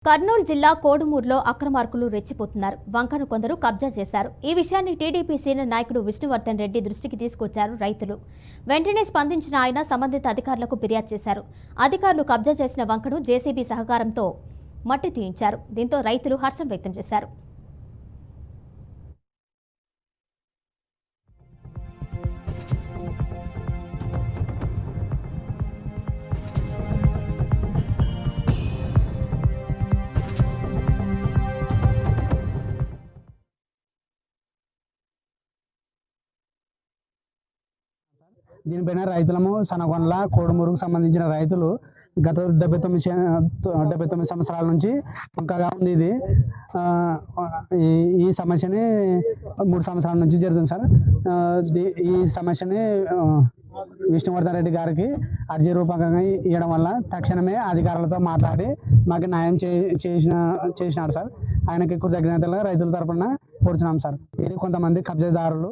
కర్నూలు జిల్లా కోడుమూరులో అక్రమార్కులు రెచ్చిపోతున్నారు. వంకను కొందరు కబ్జా చేశారు. ఈ విషయాన్ని టీడీపీ సీనియర్ నాయకుడు విష్ణువర్ధన్ రెడ్డి దృష్టికి తీసుకొచ్చారు రైతులు. వెంటనే స్పందించిన ఆయన సంబంధిత అధికారులకు ఫిర్యాదు చేశారు. అధికారులు కబ్జా చేసిన వంకను జేసీబీ సహకారంతో మట్టి తీయించారు. దీంతో రైతులు హర్షం వ్యక్తం చేశారు. దీనిపైన రైతులము సనగొండల కోడుమూరుకు సంబంధించిన రైతులు గత 79 సంవత్సరాల నుంచి వంకగా ఉంది. ఇది ఈ సమస్యని 3 సంవత్సరాల నుంచి జరుగుతుంది సార్. ఈ సమస్యని విష్ణువర్ధన్ రెడ్డి గారికి అర్జీ రూపకంగా ఇవ్వడం వల్ల తక్షణమే అధికారులతో మాట్లాడి మాకు న్యాయం చేసినాడు సార్. ఆయనకి కృతజ్ఞతలుగా రైతుల తరపున కోరుచున్నాం సార్. ఇది కొంతమంది కబ్జాదారులు